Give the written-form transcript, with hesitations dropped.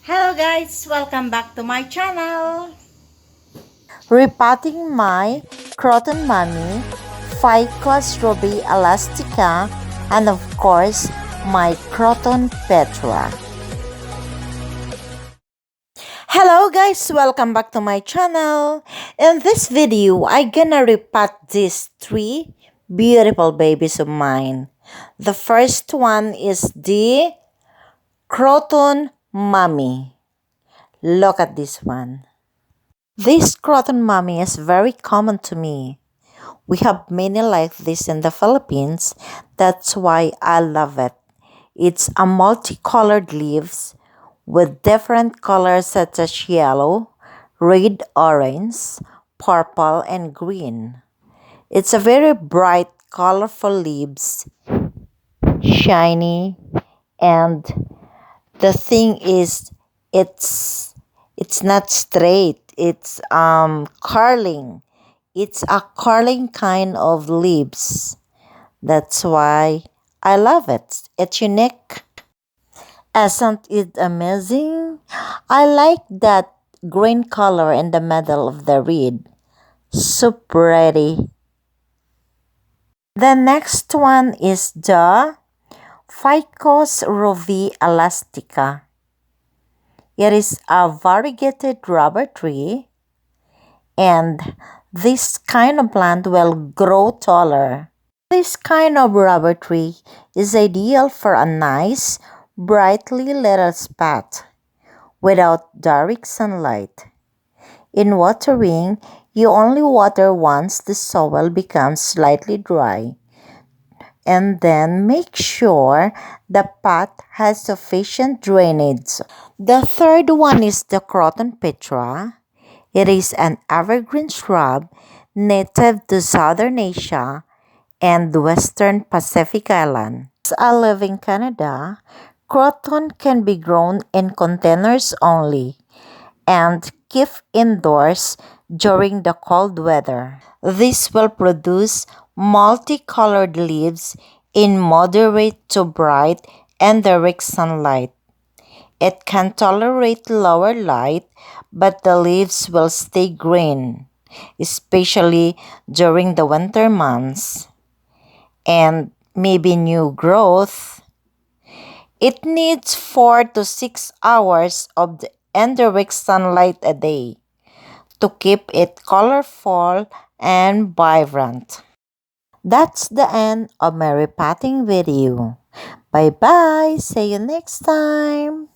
Hello guys! Welcome back to my channel! Repotting my Croton Mummy, Ficus Elastica, and of course, my Croton Petra. Hello guys! Welcome back to my channel. In this video, I'm gonna repot these three beautiful babies of mine. The first one is the Croton Mummy. Look at this one. This Croton Mummy is very common to me. We have many like this in the Philippines. That's why I love it. It's a multicolored leaves with different colors such as yellow, red, orange, purple, and green. It's a very bright, colorful leaves, shiny, and the thing is, it's not straight. It's curling. It's a curling kind of leaves. That's why I love it. It's unique. Isn't it amazing? I like that green color in the middle of the red. So pretty. The next one is the Ficus Elastica. It is a variegated rubber tree, and this kind of plant will grow taller. This kind of rubber tree is ideal for a nice, brightly lit spot without direct sunlight. In watering, you only water once the soil becomes slightly dry, and then make sure the pot has sufficient drainage. The third one is the Croton Petra. It is an evergreen shrub native to Southern Asia and the Western Pacific Islands. As I live in Canada, Croton can be grown in containers only and kept indoors during the cold weather. This will produce multicolored leaves in moderate to bright and direct sunlight. It can tolerate lower light, but the leaves will stay green, especially during the winter months. And maybe new growth. It needs 4 to 6 hours of the indirect sunlight a day to keep it colorful and vibrant. That's the end of my repotting video. Bye bye. See you next time.